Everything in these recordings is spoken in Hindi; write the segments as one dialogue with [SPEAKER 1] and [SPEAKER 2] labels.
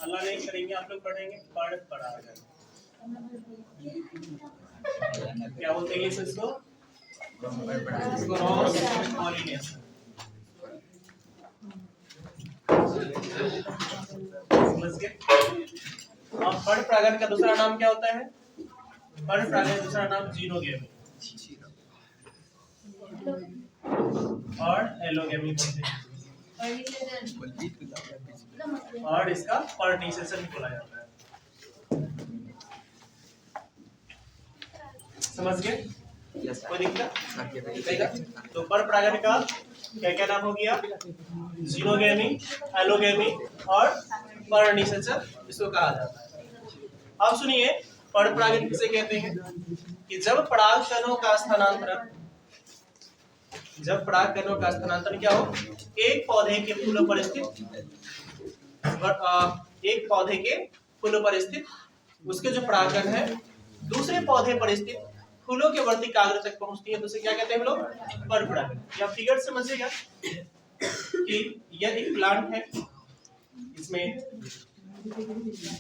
[SPEAKER 1] अल्लाह नहीं करेंगे, आप लोग पढ़ेंगे पर परागन। क्या बोलते हैं इसको? Cross pollination. समझ गए? अब पर परागन का दूसरा नाम क्या होता है? पर परागन का दूसरा नाम जीनोगेमी और एलोगेमी बोलते हैं, और इसका पर्निसेशन बोला जाता है। समझ गए? कोई दिक्कत? तो पर परागन का क्या क्या नाम हो गया? जीनोगेमी, एलोगेमी और पर्निसेशन इसको कहा जाता है। अब सुनिए, पर परागन किसे कहते हैं? कि जब पराग कणों का स्थानांतरण क्या हो, एक पौधे के फूलों पर स्थित उसके जो परागकण है दूसरे पौधे पर स्थित फूलों के वर्तिकाग्र तक पहुंचती है, तो उसे क्या कहते हैं हम लोग? पर परागन। या फिगर समझिएगा कि यह एक प्लांट है, इसमें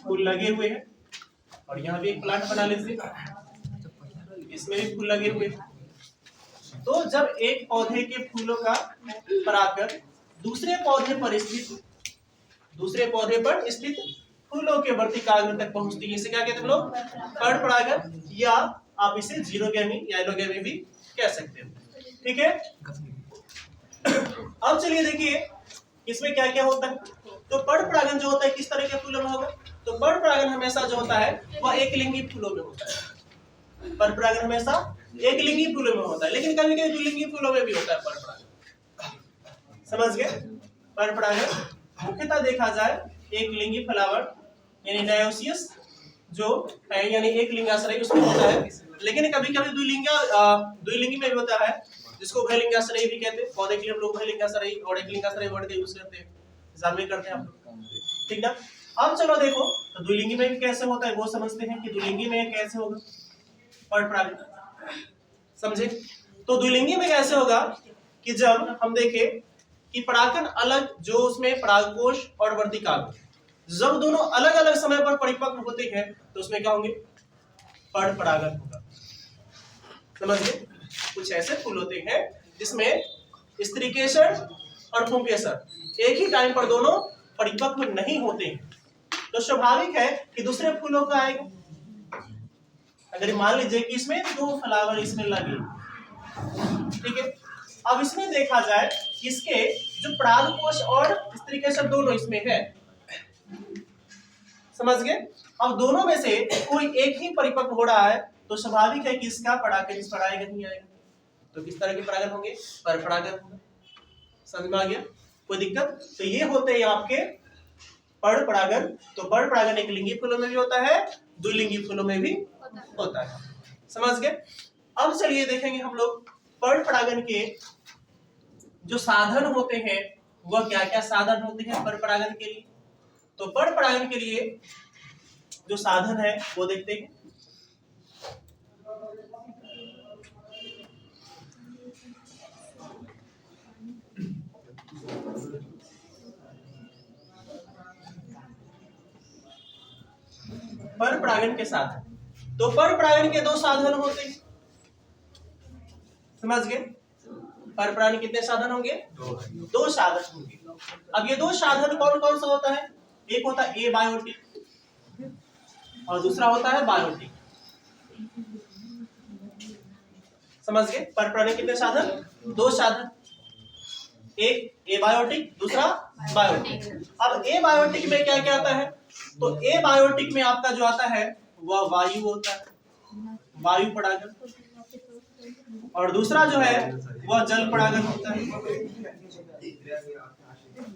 [SPEAKER 1] फूल लगे हुए हैं, और यहाँ भी एक प्लांट बना लीजिए, इसमें भी फूल लगे हुए हैं। तो जब एक पौधे के फूलों का परागकण दूसरे पौधे पर स्थित फूलों के वर्तिकाग्र तक पहुंचती है, इसे क्या कहते हैं हम लोग? पर परागन, या आप इसे जीनोगेमी या एलोगेमी भी कह सकते हो। ठीक है? अब चलिए देखिए इसमें क्या क्या होता है। तो पर परागन जो होता है किस तरह के फूलों में होगा? तो पर परागन हमेशा जो होता है वह एकलिंगी फूलों में होता है। पर परागन हमेशा एकलिंगी फूलों में होता है, लेकिन कभी कभी द्विलिंगी फूलों में भी होता है पर परागन। समझ गए? पर परागन मुख्यतः देखा जाए एक लिंगी फ्लावर यानी डायोसियस जो है, यानी एक लिंगाश्रयी उसमें होता है, लेकिन कभी कभी द्विलिंगी में भी होता है, जिसको उभयलिंगाश्रयी भी कहते हैं। पौधे के लिए हम लोग उभयलिंगाश्रयी और एक लिंगाश्रयी वर्ड का यूज करते हैं, जानवे करते हैं आप लोग। ठीक ना? अब चलो देखो तो द्विलिंगी में कैसे होता है वो समझते हैं कि द्विलिंगी में कैसे होगा पर परागन। समझे? तो द्विलिंगी में कैसे होगा कि जब हम देखें कि परागकण अलग, जो उसमें परागकोश और वर्तिकाग्र जब दोनों अलग अलग समय पर परिपक्व होते हैं तो उसमें क्या होंगे? पर परागन होगा। समझ गए? कुछ ऐसे फूल होते हैं जिसमें स्त्रीकेसर और पुंकेसर एक ही टाइम पर दोनों परिपक्व नहीं होते हैं, तो स्वाभाविक है कि दूसरे फूलों का आएगा। अगर मान लीजिए कि इसमें दो फ्लावर इसमें लगे, ठीक है, अब इसमें देखा जाए इसके जो परागकोश और स्त्रीकेसर दोनों इसमें है। समझ गए? अब दोनों में से कोई एक ही परिपक्व हो रहा है तो स्वाभाविक है कि इसका परागकण इस पर आएगा नहीं आएगा। तो किस तरह के परागन होंगे? पर परागन होगा। समझ में आ गया? कोई दिक्कत? तो ये होते हैं आपके पर परागन। तो पर परागन एक लिंगी फूलों में भी होता है, द्विलिंगी फूलों में भी होता है। समझ गए? अब चलिए देखेंगे हम लोग पर परागन के जो साधन होते हैं वह क्या क्या साधन होते हैं पर परागन के लिए। तो पर परागन के लिए जो साधन है वो देखते हैं। पर परागन के साधन, तो पर परागन के दो साधन होते हैं। समझ गए? पर परागन कितने साधन होंगे? दो साधन होंगे। अब ये दो साधन कौन कौन सा होता है? एक होता है एबायोटिक और दूसरा होता है बायोटिक। समझ गए? पर परागन कितने साधन? दो साधन, एक एबायोटिक दूसरा बायोटिक। अब एबायोटिक में क्या क्या आता है? तो एबायोटिक में आपका जो आता है वह वायु होता है, वायु परागन, और दूसरा जो है वह जल परागन होता है।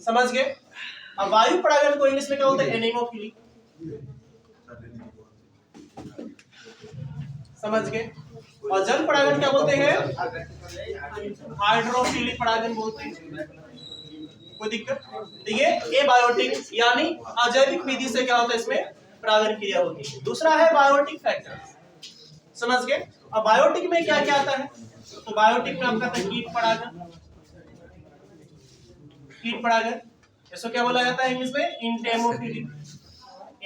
[SPEAKER 1] समझ गए? अब वायु परागन को इंग्लिश में क्या होता है? एनेमोफिली। समझ गए? और जल परागन क्या बोलते हैं? हाइड्रोफिली परागन बोलते हैं। कोई दिक्कत? तो ये एबायोटिक यानी अजैविक विधि से क्या होता है? इसमें परागन क्रिया होती है। दूसरा है बायोटिक फैक्टर। समझ गए? अब बायोटिक में क्या क्या आता है? तो बायोटिक में आपका कीट परागन, कीट परागन, इसको क्या बोला जाता है इंग्लिश में? एंटेमोफिली।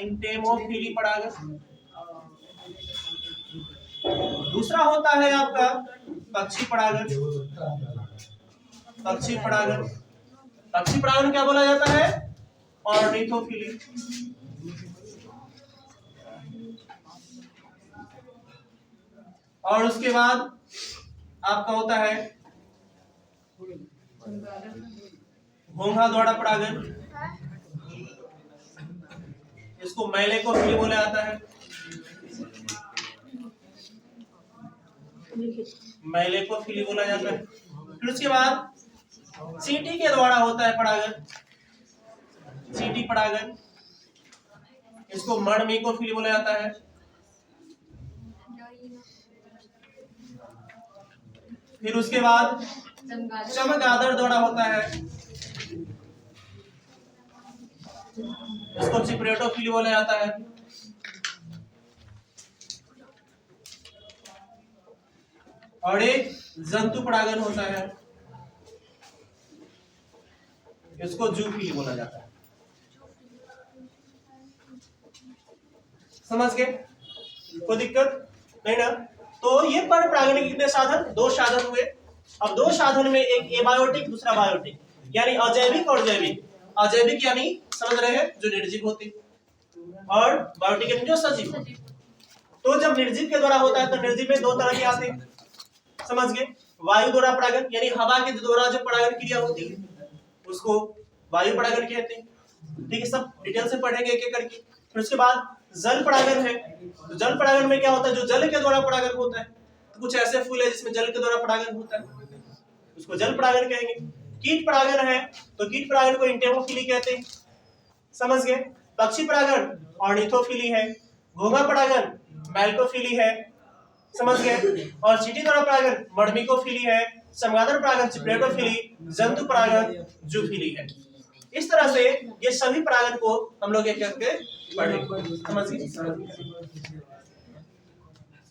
[SPEAKER 1] इंटेमोफिली परागन। दूसरा होता है आपका पक्षी परागन। पक्षी परागन, पक्षी परागन क्या बोला जाता है? ऑर्निथोफिली। और उसके बाद आपका होता है घोंघा द्वारा परागन, इसको मैलेकोफिली बोला जाता है। मैलेकोफिली बोला जाता है। फिर उसके बाद चींटी के द्वारा होता है परागन, चींटी परागन, इसको मणिकोफिली बोला जाता है। फिर उसके बाद चमगादड़ द्वारा होता है, इसको चिपरेटोफिली बोला जाता है। और एक जंतु परागन होता है, इसको जूफिली बोला जाता है। समझ गए? कोई दिक्कत नहीं ना? तो ये पर परागन के कितने साधन? 2 साधन हुए। अब 2 साधन में एक एबायोटिक, दूसरा बायोटिक, यानी अजैविक और जैविक। अजैविक यानी समझ रहे हैं जो निर्जीव होते, और बायोटिक यानी जो सजीव। तो जब निर्जीव के द्वारा होता है तो निर्जीव में 2 तरह के आते हैं, समझ गए? वायु द्वारा परागन, यानी हवा के द्वारा जो परागन क्रिया होती है उसको वायु परागन कहते हैं। ठीक है, सब डिटेल से पढ़ेंगे एक एक करके। फिर उसके बाद जल परागन है। तो जल परागन में क्या होता है? जो जल के द्वारा परागन होता है। तो कुछ ऐसे फूल है जिसमें जल के द्वारा परागन होता है, उसको जल परागन कहेंगे। कीट परागन है तो कीट परागन को इंटेमोफिली कहते हैं, समझ गए? पक्षी परागन ऑर्निथोफिली है, घोंघा परागन मैल्कोफिली है, समझ गए? और चींटी द्वारा परागन मणिकोफिली है, चमगादड़ परागन चिपरेटोफिली, जंतु परागन जूफिली है। इस तरह से ये सभी परागन को हम लोग एक करके पढ़ेंगे, समझ गए?